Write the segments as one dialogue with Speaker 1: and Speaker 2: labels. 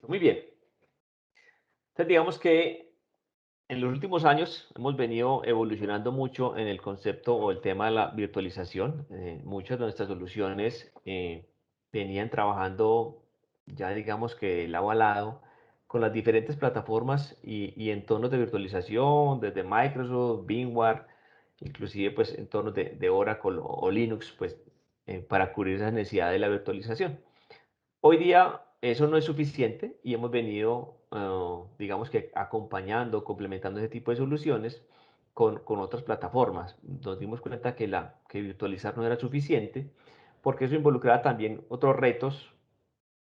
Speaker 1: Muy bien. Entonces, digamos que en los últimos años hemos venido evolucionando mucho en el concepto o el tema de la virtualización. Muchas de nuestras soluciones venían trabajando ya digamos que lado a lado con las diferentes plataformas y entornos de virtualización, desde Microsoft, VMware, inclusive pues entornos de Oracle o Linux, pues para cubrir esa necesidad de la virtualización. Hoy día eso no es suficiente y hemos venido, digamos que acompañando, complementando ese tipo de soluciones con otras plataformas. Nos dimos cuenta que virtualizar no era suficiente porque eso involucraba también otros retos,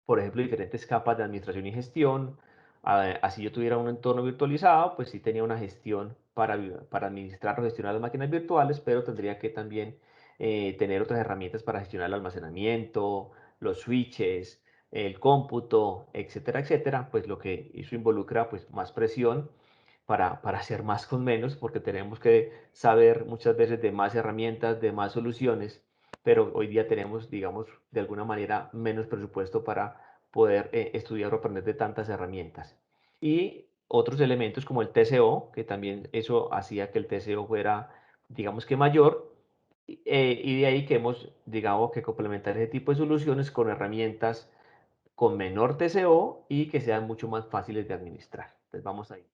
Speaker 1: por ejemplo, diferentes capas de administración y gestión. Así yo tuviera un entorno virtualizado, pues sí tenía una gestión para administrar o gestionar las máquinas virtuales, pero tendría que también tener otras herramientas para gestionar el almacenamiento, los switches, el cómputo, etcétera, etcétera. Pues lo que eso involucra pues más presión para hacer más con menos, porque tenemos que saber muchas veces de más herramientas, de más soluciones, pero hoy día tenemos, digamos, de alguna manera menos presupuesto para poder estudiar o aprender de tantas herramientas. Y otros elementos como el TCO, que también eso hacía que el TCO fuera, digamos que mayor, y de ahí que hemos, digamos, que complementar ese tipo de soluciones con herramientas con menor TCO y que sean mucho más fáciles de administrar. Entonces vamos ahí.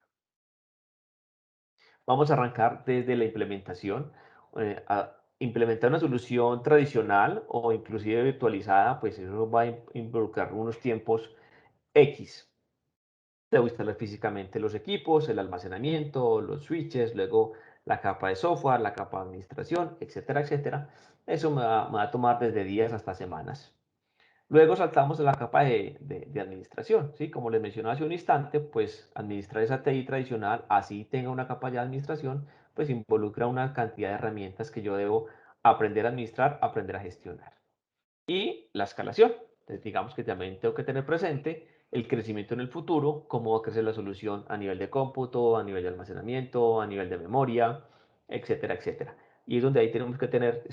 Speaker 1: Vamos a arrancar desde la implementación. A implementar una solución tradicional o inclusive virtualizada, pues eso va a involucrar unos tiempos X. Debo instalar físicamente los equipos, el almacenamiento, los switches, luego la capa de software, la capa de administración, etcétera, etcétera. Eso me va a tomar desde días hasta semanas. Luego saltamos a la capa de administración, ¿sí? Como les mencioné hace un instante, pues administrar esa TI tradicional, así tenga una capa de administración, pues involucra una cantidad de herramientas que yo debo aprender a administrar, aprender a gestionar. Y la escalación. Entonces, digamos que también tengo que tener presente el crecimiento en el futuro, cómo va a crecer la solución a nivel de cómputo, a nivel de almacenamiento, a nivel de memoria, etcétera, etcétera. Y es donde ahí tenemos que tener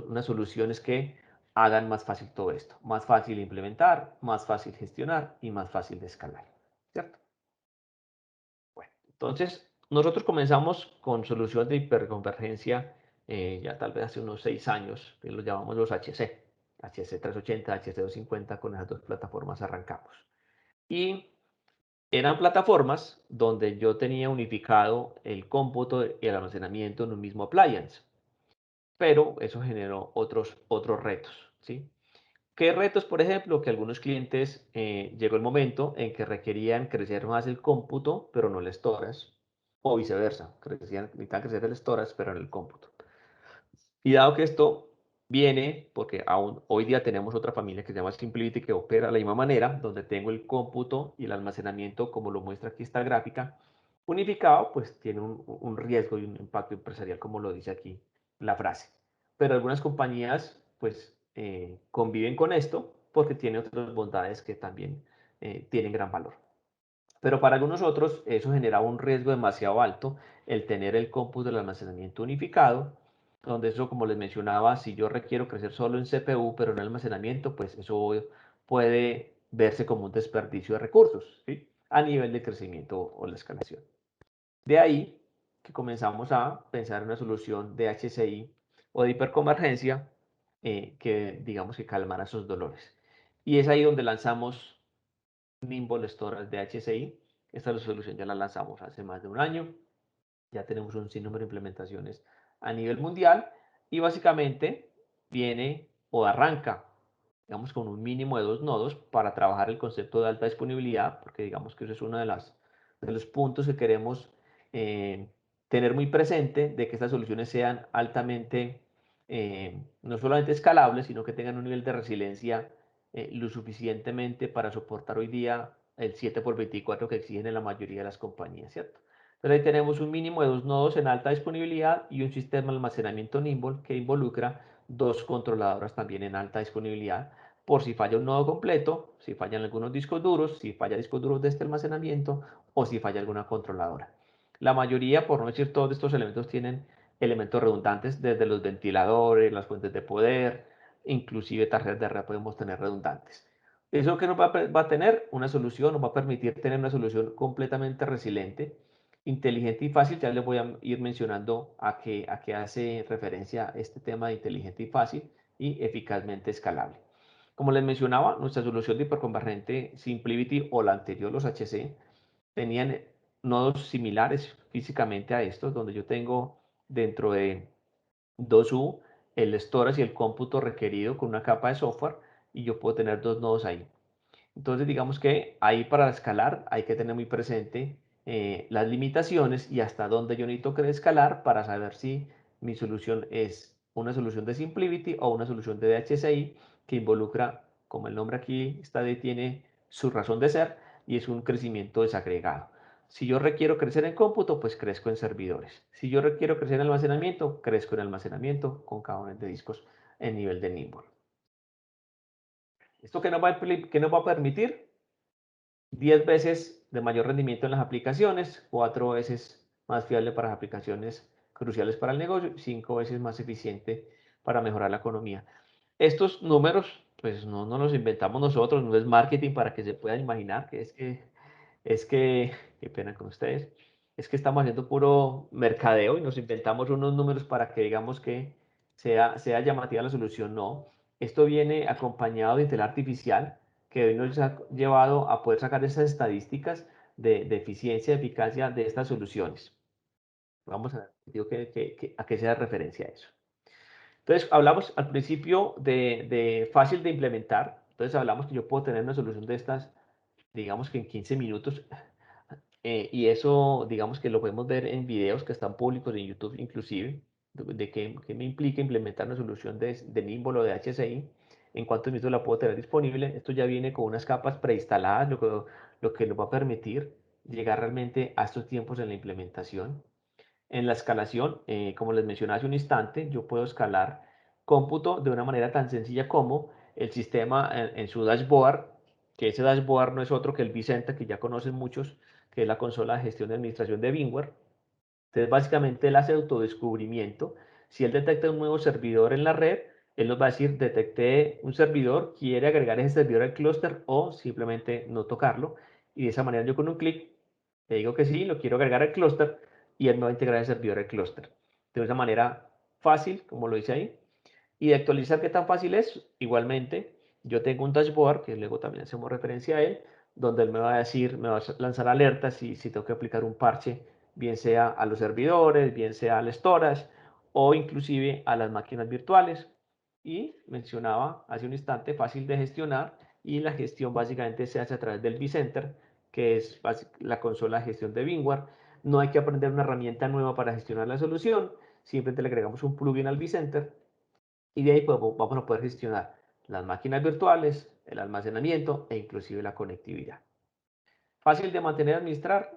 Speaker 1: unas soluciones que hagan más fácil todo esto, más fácil de implementar, más fácil gestionar y más fácil de escalar, ¿cierto? Bueno, entonces nosotros comenzamos con soluciones de hiperconvergencia ya tal vez hace unos 6 años, que los llamamos los HC, HC380, HC250, con esas dos plataformas arrancamos. Y eran plataformas donde yo tenía unificado el cómputo y el almacenamiento en un mismo appliance, pero eso generó otros retos, ¿sí? ¿Qué retos? Por ejemplo, que algunos clientes llegó el momento en que requerían crecer más el cómputo, pero no el storage, o viceversa, necesitan crecer el storage, pero en el cómputo. Y dado que esto viene, porque aún hoy día tenemos otra familia que se llama Simplicity, que opera de la misma manera, donde tengo el cómputo y el almacenamiento, como lo muestra aquí esta gráfica, unificado, pues tiene un riesgo y un impacto empresarial, como lo dice aquí la frase. Pero algunas compañías, pues, conviven con esto porque tiene otras bondades que también tienen gran valor. Pero para algunos otros eso generaba un riesgo demasiado alto, el tener el cómputo del almacenamiento unificado, donde eso, como les mencionaba, si yo requiero crecer solo en CPU, pero en almacenamiento, pues eso puede verse como un desperdicio de recursos, ¿sí? A nivel de crecimiento o la escalación. De ahí que comenzamos a pensar en una solución de HCI o de hiperconvergencia que digamos que calmara esos dolores. Y es ahí donde lanzamos Nimble Storage de HCI. Esta solución ya la lanzamos hace más de un año. Ya tenemos un sinnúmero de implementaciones a nivel mundial y básicamente viene o arranca, digamos, con un mínimo de 2 nodos para trabajar el concepto de alta disponibilidad, porque digamos que eso es uno de los puntos que queremos eh, tener muy presente, de que estas soluciones sean altamente, no solamente escalables, sino que tengan un nivel de resiliencia lo suficientemente para soportar hoy día el 7x24 que exigen en la mayoría de las compañías, ¿cierto? Entonces ahí tenemos un mínimo de 2 nodos en alta disponibilidad y un sistema de almacenamiento Nimble que involucra 2 controladoras también en alta disponibilidad por si falla un nodo completo, si fallan algunos discos duros, si falla discos duros de este almacenamiento o si falla alguna controladora. La mayoría, por no decir todos estos elementos, tienen elementos redundantes desde los ventiladores, las fuentes de poder, inclusive tarjetas de red podemos tener redundantes. ¿Eso que nos va a tener? Una solución, nos va a permitir tener una solución completamente resiliente, inteligente y fácil. Ya les voy a ir mencionando a qué hace referencia este tema de inteligente y fácil y eficazmente escalable. Como les mencionaba, nuestra solución de hiperconvergente SimpliVity o la anterior, los HC, tenían nodos similares físicamente a estos, donde yo tengo dentro de 2U el storage y el cómputo requerido con una capa de software y yo puedo tener dos nodos ahí. Entonces, digamos que ahí para escalar hay que tener muy presente las limitaciones y hasta dónde yo necesito que escalar para saber si mi solución es una solución de SimpliVity o una solución de DHCI que involucra, como el nombre aquí está, tiene su razón de ser y es un crecimiento desagregado. Si yo requiero crecer en cómputo, pues crezco en servidores. Si yo requiero crecer en almacenamiento, crezco en almacenamiento con cajones de discos en nivel de Nimble. ¿Esto qué nos va a permitir? 10 veces de mayor rendimiento en las aplicaciones, 4 veces más fiable para las aplicaciones cruciales para el negocio, 5 veces más eficiente para mejorar la economía. Estos números, pues no los inventamos nosotros, no es marketing para que se puedan imaginar que qué pena con ustedes, es que estamos haciendo puro mercadeo y nos inventamos unos números para que digamos que sea llamativa la solución. No, esto viene acompañado de inteligencia artificial que hoy nos ha llevado a poder sacar esas estadísticas de eficiencia, eficacia de estas soluciones. Vamos a ver, digo a qué se da referencia a eso. Entonces, hablamos al principio de fácil de implementar. Entonces, hablamos que yo puedo tener una solución de estas, digamos que en 15 minutos. Y eso, digamos que lo podemos ver en videos que están públicos en YouTube, inclusive, de qué me implica implementar una solución de Nimble o de HCI, en cuántos minutos la puedo tener disponible. Esto ya viene con unas capas preinstaladas, lo que nos va a permitir llegar realmente a estos tiempos en la implementación. En la escalación, como les mencioné hace un instante, yo puedo escalar cómputo de una manera tan sencilla como el sistema en su dashboard, que ese dashboard no es otro que el vCenter, que ya conocen muchos, que es la consola de gestión de administración de VMware. Entonces, básicamente él hace autodescubrimiento. Si él detecta un nuevo servidor en la red, él nos va a decir, detecté un servidor, quiere agregar ese servidor al clúster o simplemente no tocarlo. Y de esa manera yo con un clic le digo que sí, lo quiero agregar al clúster y él me va a integrar el servidor al clúster. De una manera fácil, como lo dice ahí. Y de actualizar, ¿qué tan fácil es? Igualmente, yo tengo un dashboard, que luego también hacemos referencia a él, donde él me va a decir, me va a lanzar alertas si tengo que aplicar un parche, bien sea a los servidores, bien sea al storage o inclusive a las máquinas virtuales. Y mencionaba hace un instante, fácil de gestionar y la gestión básicamente se hace a través del vCenter, que es la consola de gestión de VMware. No hay que aprender una herramienta nueva para gestionar la solución, simplemente le agregamos un plugin al vCenter y de ahí pues, vamos a poder gestionar las máquinas virtuales, el almacenamiento e inclusive la conectividad. Fácil de mantener y administrar.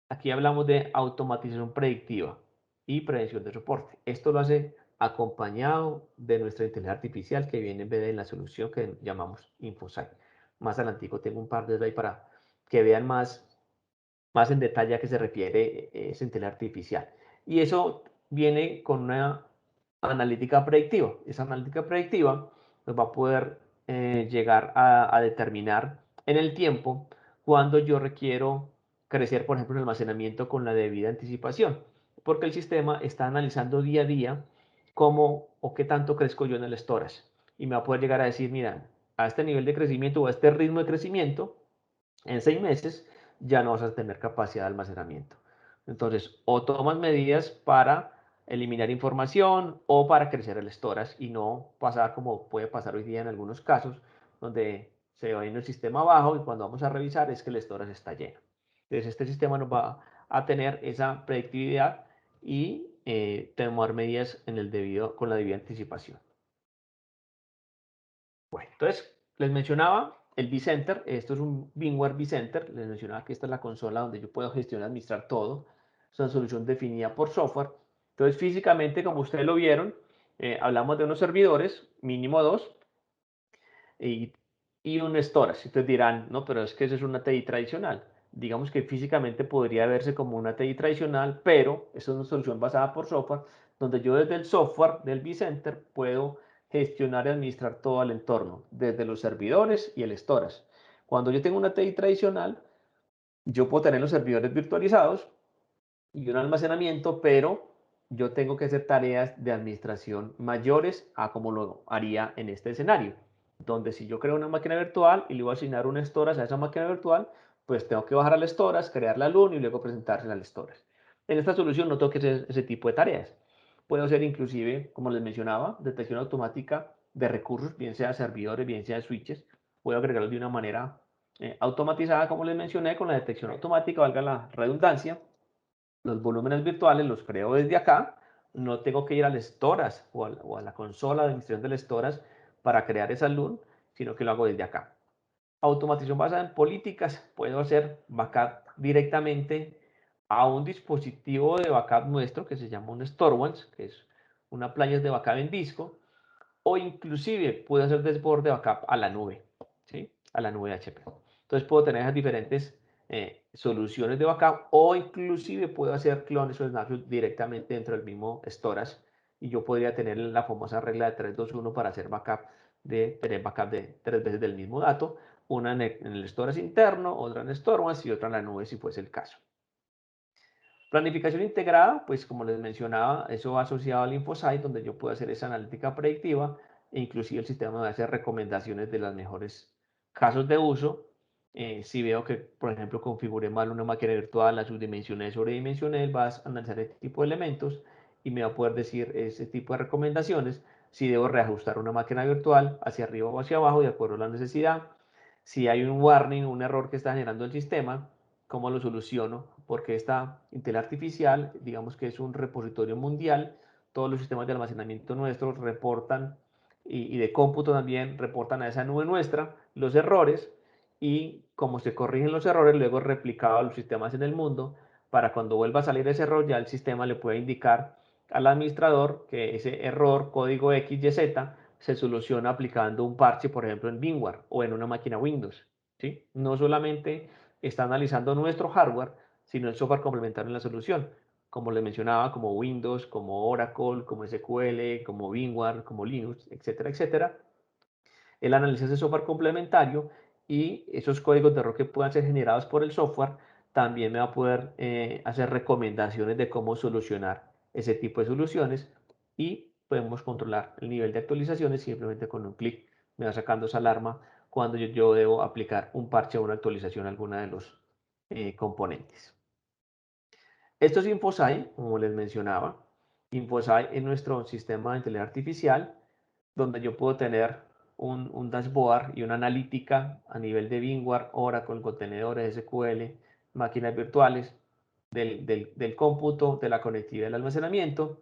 Speaker 1: Aquí hablamos de automatización predictiva y prevención de soporte. Esto lo hace acompañado de nuestra inteligencia artificial que viene en vez de la solución que llamamos InfoSight. Más adelante tengo un par de ahí para que vean más en detalle a qué se refiere esa inteligencia artificial. Y eso viene con una analítica predictiva. Esa analítica predictiva nos va a poder llegar a determinar en el tiempo cuando yo requiero crecer, por ejemplo, el almacenamiento con la debida anticipación, porque el sistema está analizando día a día cómo o qué tanto crezco yo en el storage y me va a poder llegar a decir, mira, a este nivel de crecimiento o a este ritmo de crecimiento, en 6 meses ya no vas a tener capacidad de almacenamiento. Entonces, o tomas medidas para eliminar información o para crecer el storage y no pasar como puede pasar hoy día en algunos casos, donde se va en el sistema abajo y cuando vamos a revisar es que el storage está lleno. Entonces, este sistema nos va a tener esa predictividad y tomar medidas con la debida anticipación. Bueno, entonces les mencionaba el vCenter, esto es un VMware vCenter, les mencionaba que esta es la consola donde yo puedo gestionar, administrar todo, es una solución definida por software. Entonces físicamente, como ustedes lo vieron, hablamos de unos servidores, mínimo dos, y, y un storage. Ustedes dirán, no, pero es que eso es una TI tradicional. Digamos que físicamente podría verse como una TI tradicional, pero eso es una solución basada por software, donde yo desde el software del vCenter puedo gestionar y administrar todo el entorno, desde los servidores y el storage. Cuando yo tengo una TI tradicional, yo puedo tener los servidores virtualizados y un almacenamiento, pero yo tengo que hacer tareas de administración mayores a como lo haría en este escenario, donde si yo creo una máquina virtual y le voy a asignar un storage a esa máquina virtual, pues tengo que bajar al storage, crear la LUN y luego presentársela al storage. En esta solución no tengo que hacer ese tipo de tareas. Puedo hacer inclusive, como les mencionaba, detección automática de recursos, bien sea servidores, bien sea switches. Puedo agregarlos de una manera automatizada, como les mencioné, con la detección automática, valga la redundancia. Los volúmenes virtuales los creo desde acá. No tengo que ir al storage o a la consola de administración del storage para crear esa LUN, sino que lo hago desde acá. Automatización basada en políticas. Puedo hacer backup directamente a un dispositivo de backup nuestro que se llama un StoreOne, que es una playa de backup en disco, o inclusive puedo hacer desborde backup a la nube, ¿sí? A la nube HP. Entonces puedo tener esas diferentes soluciones de backup, o inclusive puedo hacer clones o snapshots directamente dentro del mismo storage, y yo podría tener la famosa regla de 3-2-1 para hacer backup de tener backup de 3 veces del mismo dato, una en el storage interno, otra en StoreOne y otra en la nube si fuese el caso. Planificación integrada, pues como les mencionaba, eso va asociado al InfoSight, donde yo puedo hacer esa analítica predictiva e inclusive el sistema me va a hacer recomendaciones de los mejores casos de uso. Si veo que, por ejemplo, configuré mal una máquina virtual, la subdimensioné, sobredimensioné, él va a analizar este tipo de elementos y me va a poder decir ese tipo de recomendaciones, si debo reajustar una máquina virtual hacia arriba o hacia abajo de acuerdo a la necesidad. Si hay un warning, un error que está generando el sistema, ¿cómo lo soluciono? Porque esta Intel artificial, digamos que es un repositorio mundial, todos los sistemas de almacenamiento nuestros reportan y de cómputo también reportan a esa nube nuestra los errores, y como se corrigen los errores, luego es replicado a los sistemas en el mundo, para cuando vuelva a salir ese error ya el sistema le puede indicar al administrador que ese error código XYZ se soluciona aplicando un parche, por ejemplo, en VMware o en una máquina Windows, ¿sí? No solamente está analizando nuestro hardware, sino el software complementario en la solución, como les mencionaba, como Windows, como Oracle, como SQL, como VMware, como Linux, etcétera, etcétera. Él analiza ese software complementario y esos códigos de error que puedan ser generados por el software también me va a poder hacer recomendaciones de cómo solucionar ese tipo de soluciones, y podemos controlar el nivel de actualizaciones simplemente con un clic. Me va sacando esa alarma cuando yo debo aplicar un parche o una actualización a alguna de los componentes. Esto es InfoSight, como les mencionaba. InfoSight es nuestro sistema de inteligencia artificial, donde yo puedo tener un dashboard y una analítica a nivel de VMware, Oracle, contenedores, SQL, máquinas virtuales, del cómputo, de la conectividad del almacenamiento.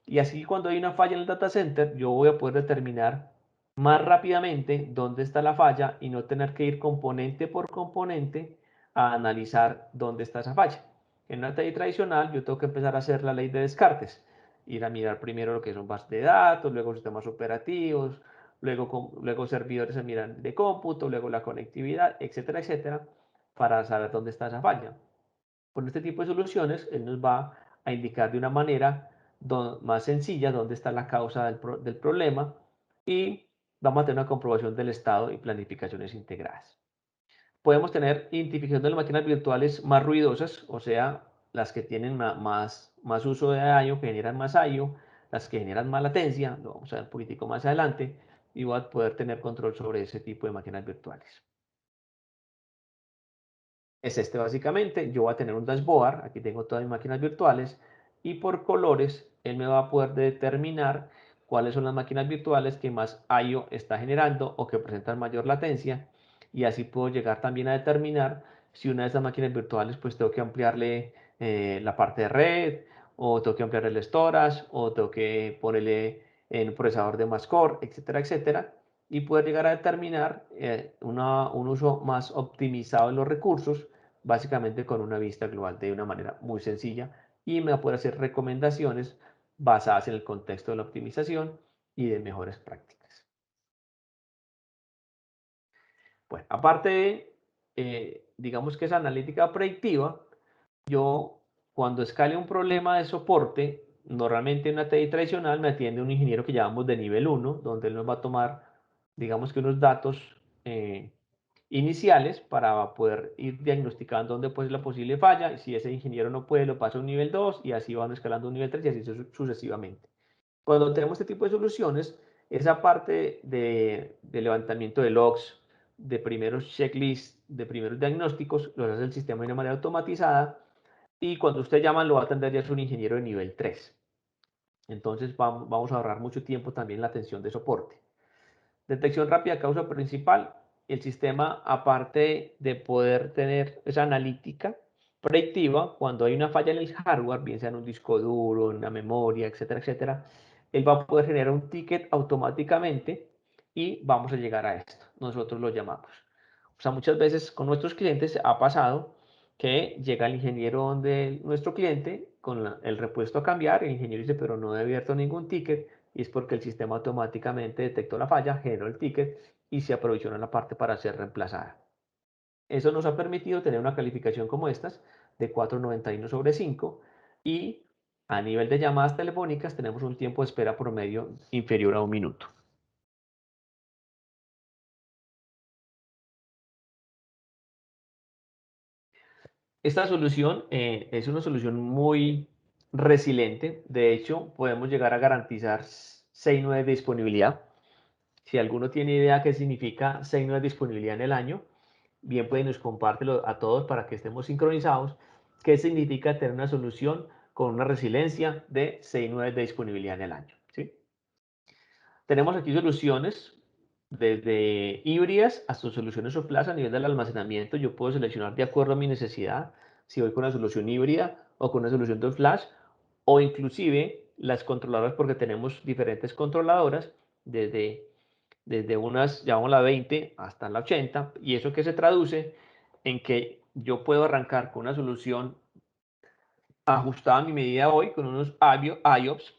Speaker 1: Y así cuando hay una falla en el data center, yo voy a poder determinar más rápidamente dónde está la falla y no tener que ir componente por componente a analizar dónde está esa falla. En una TI tradicional yo tengo que empezar a hacer la ley de descartes, ir a mirar primero lo que son bases de datos, luego sistemas operativos, luego servidores se miran de cómputo, luego la conectividad, etcétera, etcétera, para saber dónde está esa falla. Con este tipo de soluciones, él nos va a indicar de una manera más sencilla dónde está la causa del problema, y vamos a tener una comprobación del estado y planificaciones integradas. Podemos tener identificación de las máquinas virtuales más ruidosas, o sea, las que tienen más uso de I/O, que generan más I/O, las que generan más latencia, lo vamos a ver un poquitico más adelante, y voy a poder tener control sobre ese tipo de máquinas virtuales. Es este básicamente. Yo voy a tener un dashboard, aquí tengo todas mis máquinas virtuales, y por colores él me va a poder determinar cuáles son las máquinas virtuales que más I/O está generando o que presentan mayor latencia, y así puedo llegar también a determinar si una de esas máquinas virtuales pues tengo que ampliarle la parte de red, o tengo que ampliarle el storage, o tengo que ponerle en un procesador de más core, etcétera, etcétera, y poder llegar a determinar un uso más optimizado de los recursos, básicamente con una vista global de una manera muy sencilla, y me va a poder hacer recomendaciones basadas en el contexto de la optimización y de mejores prácticas. Bueno, aparte de, digamos que esa analítica predictiva, yo cuando escale un problema de soporte, Normalmente en una TI tradicional me atiende un ingeniero que llamamos de nivel 1, donde él nos va a tomar, digamos que unos datos eh, iniciales para poder ir diagnosticando dónde puede ser la posible falla, y si ese ingeniero no puede, lo pasa a un nivel 2 y así van escalando a un nivel 3 y así sucesivamente. Cuando tenemos este tipo de soluciones, esa parte de levantamiento de logs, de primeros checklists, de primeros diagnósticos, los hace el sistema de una manera automatizada y cuando usted llama lo va a atender ya es un ingeniero de nivel 3. Entonces vamos a ahorrar mucho tiempo también en la atención de soporte. Detección rápida, causa principal. El sistema, aparte de poder tener esa analítica predictiva, cuando hay una falla en el hardware, bien sea en un disco duro, en una memoria, etcétera, etcétera, él va a poder generar un ticket automáticamente y vamos a llegar a esto. Nosotros lo llamamos. O sea, muchas veces con nuestros clientes ha pasado que llega el ingeniero donde nuestro cliente con el repuesto a cambiar, el ingeniero dice, pero no he abierto ningún ticket, y es porque el sistema automáticamente detectó la falla, generó el ticket y se aprovechó la parte para ser reemplazada. Eso nos ha permitido tener una calificación como estas de 4,91 sobre 5 y a nivel de llamadas telefónicas tenemos un tiempo de espera promedio inferior a 1 minuto. Esta solución es una solución muy resiliente. De hecho, podemos llegar a garantizar 6,9 de disponibilidad. Si alguno tiene idea qué significa 6,9 de disponibilidad en el año, bien pueden nos compártelo a todos para que estemos sincronizados. ¿Qué significa tener una solución con una resiliencia de 6,9 de disponibilidad en el año? ¿Sí? Tenemos aquí soluciones desde híbridas hasta soluciones o flash a nivel del almacenamiento. Yo puedo seleccionar de acuerdo a mi necesidad si voy con una solución híbrida o con una solución de flash o inclusive las controladoras porque tenemos diferentes controladoras desde unas, llamamos la 20 hasta la 80 y eso que se traduce en que yo puedo arrancar con una solución ajustada a mi medida hoy con unos IOPS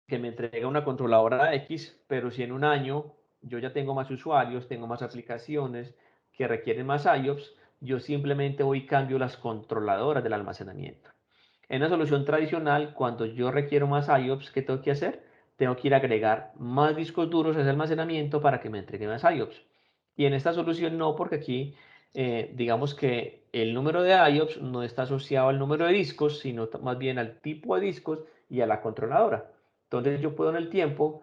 Speaker 1: que me entrega una controladora X, pero si en un año yo ya tengo más usuarios, tengo más aplicaciones que requieren más IOPS, yo simplemente voy y cambio las controladoras del almacenamiento. En una solución tradicional, cuando yo requiero más IOPS, ¿qué tengo que hacer? Tengo que ir a agregar más discos duros a ese almacenamiento para que me entregue más IOPS. Y en esta solución no, porque aquí digamos que el número de IOPS no está asociado al número de discos, sino más bien al tipo de discos y a la controladora. Entonces yo puedo en el tiempo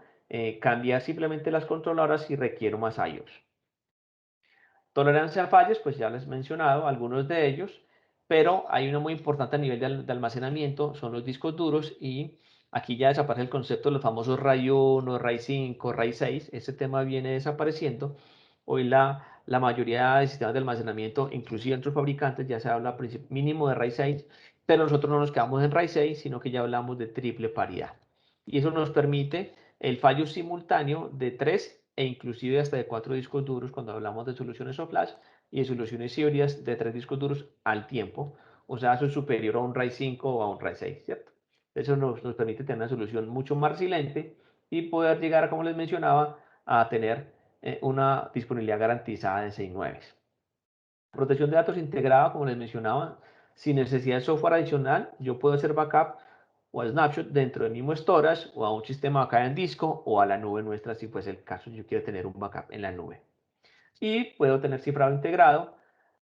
Speaker 1: cambiar simplemente las controladoras si requiero más IOPS. Tolerancia a fallas, pues ya les he mencionado algunos de ellos, pero hay uno muy importante a nivel de almacenamiento, son los discos duros y aquí ya desaparece el concepto de los famosos RAID 1, RAID 5, RAID 6, ese tema viene desapareciendo. Hoy la mayoría de sistemas de almacenamiento, inclusive entre los fabricantes, ya se habla mínimo de RAID 6, pero nosotros no nos quedamos en RAID 6, sino que ya hablamos de triple paridad. Y eso nos permite el fallo simultáneo de 3 e inclusive hasta de 4 discos duros cuando hablamos de soluciones o flash y de soluciones híbridas de 3 discos duros al tiempo. O sea, eso es superior a un RAID 5 o a un RAID 6, ¿cierto? Eso nos permite tener una solución mucho más resiliente y poder llegar, como les mencionaba, a tener una disponibilidad garantizada de 6,9. Protección de datos integrada, como les mencionaba, sin necesidad de software adicional, yo puedo hacer backup o snapshot dentro del mismo storage o a un sistema acá en disco o a la nube nuestra si fuese el caso, yo quiero tener un backup en la nube. Y puedo tener cifrado integrado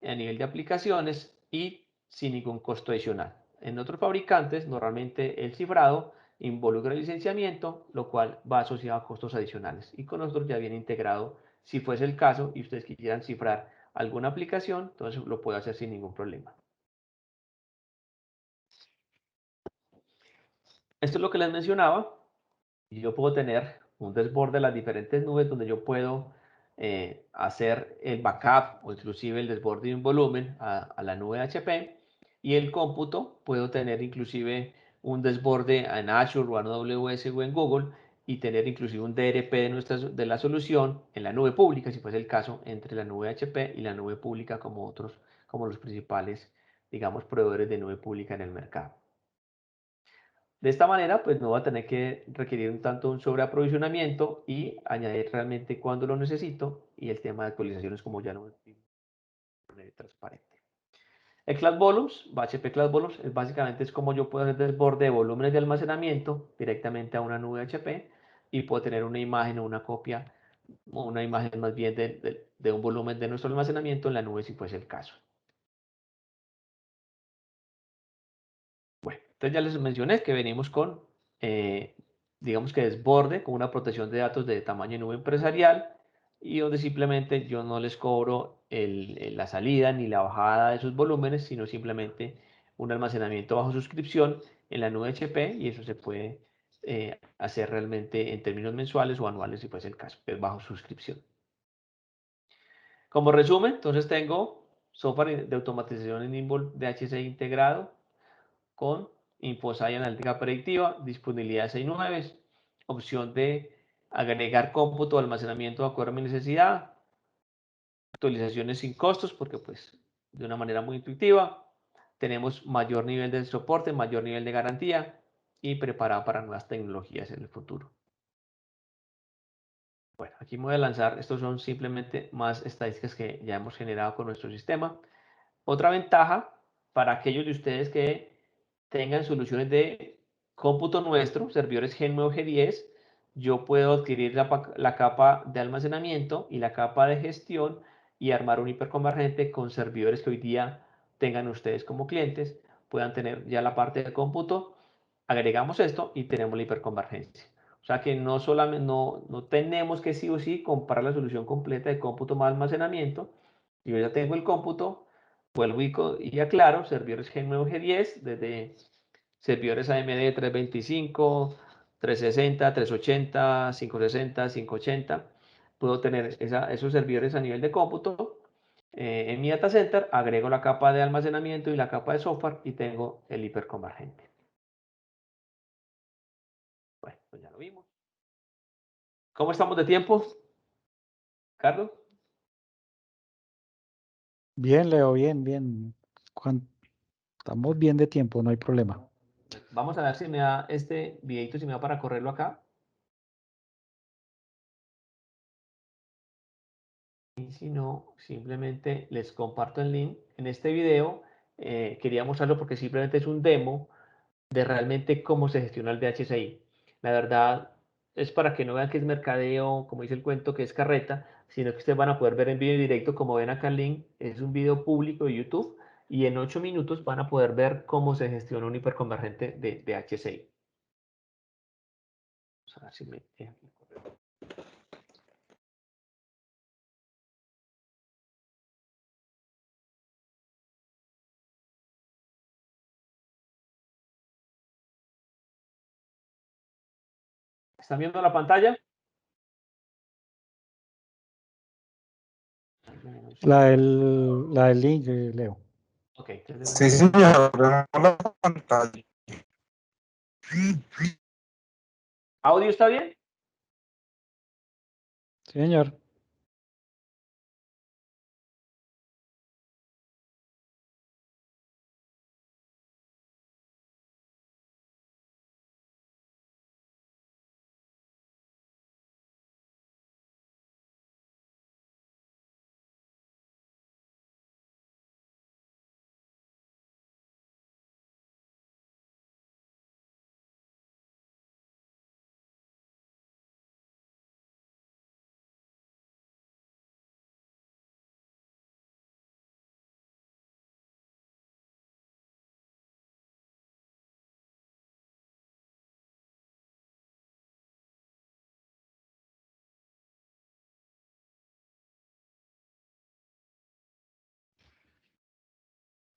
Speaker 1: a nivel de aplicaciones y sin ningún costo adicional. En otros fabricantes, normalmente el cifrado involucra el licenciamiento, lo cual va asociado a costos adicionales. Y con nosotros ya viene integrado, si fuese el caso y ustedes quisieran cifrar alguna aplicación, entonces lo puedo hacer sin ningún problema. Esto es lo que les mencionaba. Y yo puedo tener un dashboard de las diferentes nubes donde yo puedo hacer el backup o inclusive el desborde de un volumen a la nube HP y el cómputo puedo tener inclusive un desborde en Azure o en AWS o en Google y tener inclusive un DRP de la solución en la nube pública, si fuese el caso, entre la nube HP y la nube pública como otros, como los principales, digamos, proveedores de nube pública en el mercado. De esta manera, pues no va a tener que requerir un tanto un sobreaprovisionamiento y añadir realmente cuando lo necesito y el tema de actualizaciones como ya lo vimos de manera transparente. El Class Volumes, HP Class Volumes, básicamente es como yo puedo hacer desborde de volúmenes de almacenamiento directamente a una nube HP y puedo tener una imagen o una copia, o una imagen más bien de un volumen de nuestro almacenamiento en la nube si fuese el caso. Bueno, entonces ya les mencioné que venimos con, digamos que desborde, con una protección de datos de tamaño nube empresarial y donde simplemente yo no les cobro la salida ni la bajada de sus volúmenes, sino simplemente un almacenamiento bajo suscripción en la nube HP y eso se puede hacer realmente en términos mensuales o anuales si fuese el caso, es bajo suscripción. Como resumen, entonces tengo software de automatización en Nimble DHC integrado con InfoSci Analítica Predictiva, disponibilidad de 6.9, opción de agregar cómputo o almacenamiento de acuerdo a mi necesidad, actualizaciones sin costos porque pues de una manera muy intuitiva, tenemos mayor nivel de soporte, mayor nivel de garantía y preparado para nuevas tecnologías en el futuro. Bueno, aquí me voy a lanzar, estos son simplemente más estadísticas que ya hemos generado con nuestro sistema. Otra ventaja para aquellos de ustedes que tengan soluciones de cómputo nuestro, servidores G9 o G10, yo puedo adquirir la capa de almacenamiento y la capa de gestión y armar un hiperconvergente con servidores que hoy día tengan ustedes como clientes, puedan tener ya la parte de cómputo, agregamos esto y tenemos la hiperconvergencia. O sea que no solamente no tenemos que sí o sí comprar la solución completa de cómputo más almacenamiento. Yo ya tengo el cómputo, vuelvo y aclaro, servidores G9, G10, desde servidores AMD 325, 360, 380, 560, 580. Puedo tener esos servidores a nivel de cómputo. En mi data center agrego la capa de almacenamiento y la capa de software y tengo el hiperconvergente. Bueno, pues ya lo vimos. ¿Cómo estamos de tiempo, Carlos?
Speaker 2: Bien, Leo, bien, bien. Estamos bien de tiempo, no hay problema.
Speaker 1: Vamos a ver si me da este videito, si me da para correrlo acá. Y si no, simplemente les comparto el link. En este video quería mostrarlo porque simplemente es un demo de realmente cómo se gestiona el DHCI. La verdad es para que no vean que es mercadeo, como dice el cuento, que es carreta, sino que ustedes van a poder ver en video directo, como ven acá el link, es un video público de YouTube y en 8 minutos van a poder ver cómo se gestiona un hiperconvergente de DHCI. Vamos a ver si me... ¿Están viendo la pantalla?
Speaker 2: La del link, Leo.
Speaker 1: Ok,
Speaker 3: Sí, señor, vemos la pantalla.
Speaker 1: ¿Audio está bien?
Speaker 2: Sí, señor.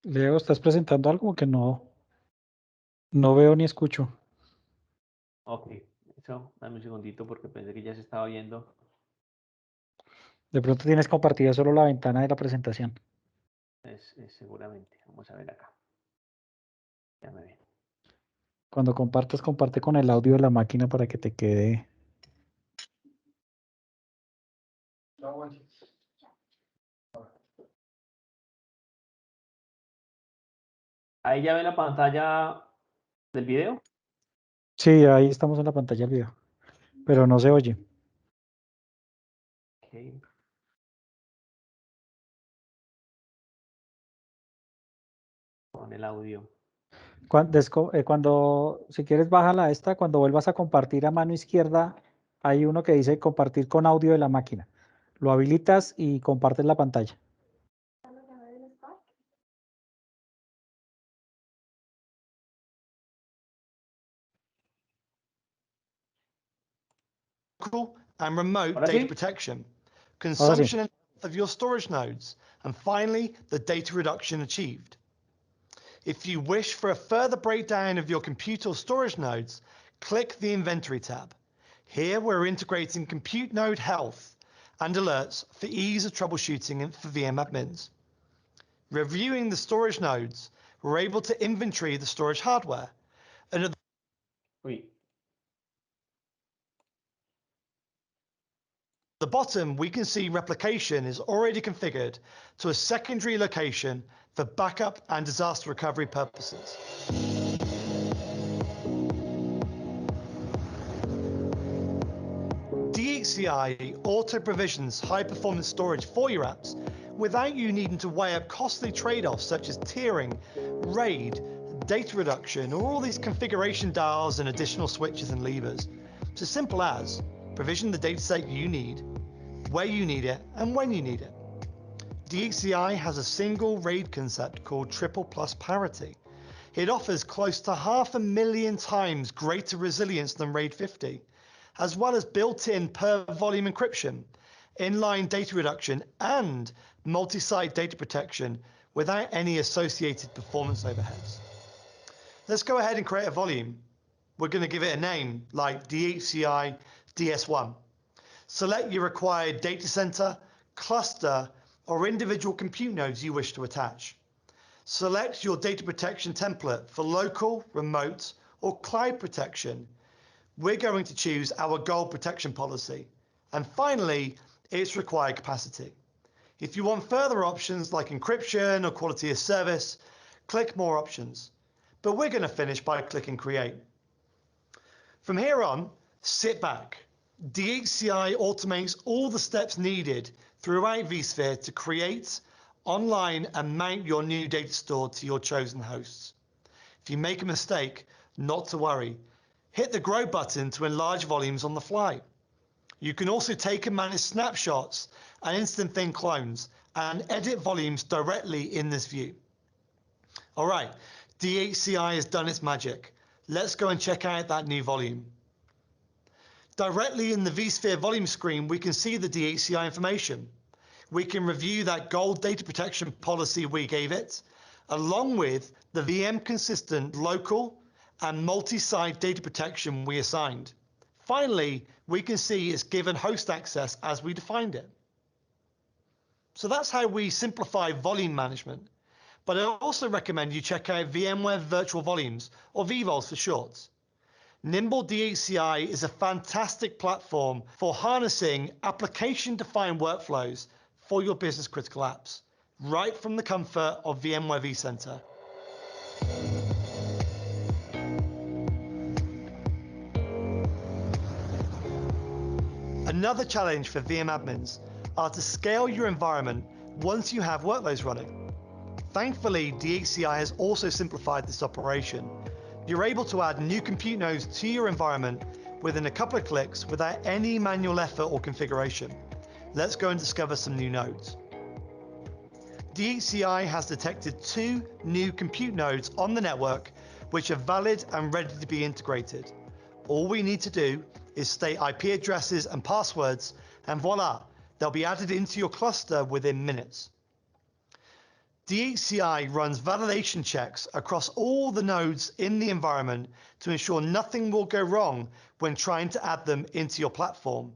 Speaker 2: Leo, ¿estás presentando algo que no veo ni escucho?
Speaker 1: Ok, eso, dame un segundito porque pensé que ya se estaba viendo.
Speaker 2: De pronto tienes compartida solo la ventana de la presentación.
Speaker 1: Seguramente. Vamos a ver acá. Ya me ven.
Speaker 2: Cuando compartas, comparte con el audio de la máquina para que te quede.
Speaker 1: Ahí ya ven la pantalla del video.
Speaker 2: Sí, ahí estamos en la pantalla del video, pero no se oye.
Speaker 1: Ok. con el audio.
Speaker 2: Cuando, si quieres, bájala esta. Cuando vuelvas a compartir a mano izquierda, hay uno que dice compartir con audio de la máquina. Lo habilitas y compartes la pantalla.
Speaker 4: And remote
Speaker 1: Ahora
Speaker 4: data
Speaker 1: sí.
Speaker 4: protection,
Speaker 2: Ahora sí.
Speaker 4: consumption and health of your storage nodes, and finally, the data reduction achieved. If you wish for a further breakdown of your compute or storage nodes, click the Inventory tab. Here we're integrating compute node health and alerts for ease of troubleshooting for VM admins. Reviewing the storage nodes, we're able to inventory the storage hardware. And at
Speaker 1: Uy,
Speaker 4: the bottom, we can see replication is already configured to a secondary location for backup and disaster recovery purposes. DHCI auto-provisions high-performance storage for your apps without you needing to weigh up costly trade-offs such as tiering, RAID, data reduction, or all these configuration dials and additional switches and levers. It's as simple as provision the dataset you need, where you need it, and when you need it. DHCI has a single RAID concept called triple plus parity. It offers close to 500,000 times greater resilience than RAID 50, as well as built-in per volume encryption, inline data reduction, and multi-site data protection without any associated performance overheads. Let's go ahead and create a volume. We're going to give it a name like DHCI DS1. Select your required data center, cluster, or individual compute nodes you wish to attach. Select your data protection template for local, remote, or cloud protection. We're going to choose our gold protection policy. And finally, its required capacity. If you want further options like encryption or quality of service, click more options. But we're going to finish by clicking create. From here on, sit back. DHCI automates all the steps needed throughout vSphere to create, online, and mount your new data store to your chosen hosts. If you make a mistake, not to worry. Hit the Grow button to enlarge volumes on the fly. You can also take and manage snapshots and instant thin clones and edit volumes directly in this view. All right, DHCI has done its magic. Let's go and check out that new volume. Directly in the vSphere volume screen, we can see the DHCI information. We can review that gold data protection policy we gave it, along with the VM consistent local and multi-site data protection we assigned. Finally, we can see it's given host access as we defined it. So that's how we simplify volume management. But I also recommend you check out VMware Virtual Volumes, or vVols for short. Nimble DHCI is a fantastic platform for harnessing application-defined workflows for your business-critical apps, right from the comfort of VMware vCenter. Another challenge for VM admins are to scale your environment once you have workloads running. Thankfully, DHCI has also simplified this operation. You're able to add new compute nodes to your environment within a couple of clicks without any manual effort or configuration. Let's go and discover some new nodes. DHCI has detected 2 new compute nodes on the network which are valid and ready to be integrated. All we need to do is state IP addresses and passwords, and voila, they'll be added into your cluster within minutes. DHCI runs validation checks across all the nodes in the environment to ensure nothing will go wrong when trying to add them into your platform.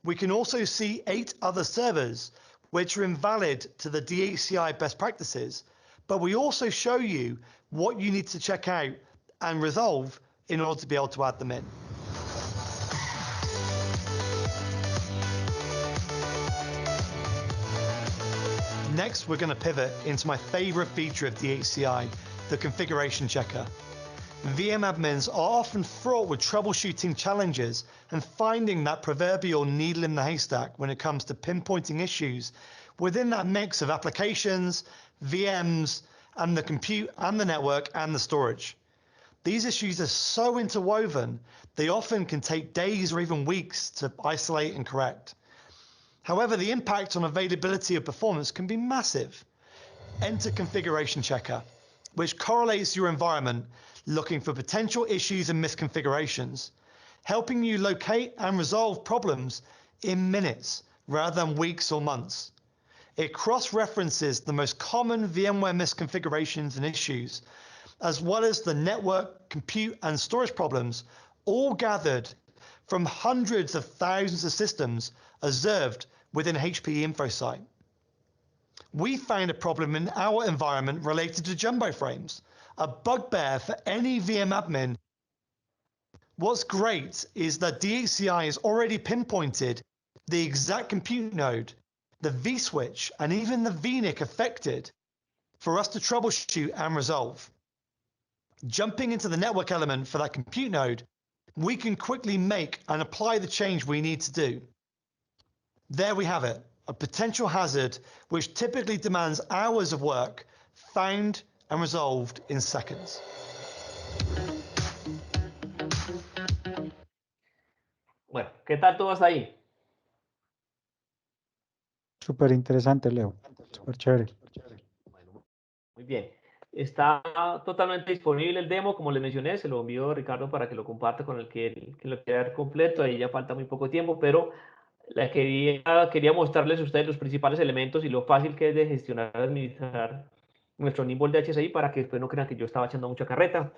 Speaker 4: We can also see 8 other servers which are invalid to the DHCI best practices, but we also show you what you need to check out and resolve in order to be able to add them in. Next, we're going to pivot into my favorite feature of DHCI, the configuration checker. VM admins are often fraught with troubleshooting challenges and finding that proverbial needle in the haystack when it comes to pinpointing issues within that mix of applications, VMs, and the compute and the network and the storage. These issues are so interwoven, they often can take days or even weeks to isolate and correct. However, the impact on availability of performance can be massive. Enter Configuration Checker, which correlates your environment, looking for potential issues and misconfigurations, helping you locate and resolve problems in minutes rather than weeks or months. It cross-references the most common VMware misconfigurations and issues, as well as the network, compute, and storage problems, all gathered from hundreds of thousands of systems observed within HPE InfoSight. We found a problem in our environment related to jumbo frames, a bugbear for any VM admin. What's great is that DHCI has already pinpointed the exact compute node, the vSwitch, and even the VNIC affected for us to troubleshoot and resolve. Jumping into the network element for that compute node, we can quickly make and apply the change we need to do. There we have it, a potential hazard which typically demands hours of work, found and resolved in seconds.
Speaker 1: Bueno, ¿qué tal todo hasta ahí?
Speaker 2: Súper interesante, Leo. Súper chévere.
Speaker 1: Bueno, muy bien. Está totalmente disponible el demo, como les mencioné, se lo envío a Ricardo para que lo comparte con el que lo quiera ver completo. Ahí ya falta muy poco tiempo, pero quería mostrarles a ustedes los principales elementos y lo fácil que es de gestionar, administrar nuestro Nimble de HSI para que después no crean que yo estaba echando mucha carreta.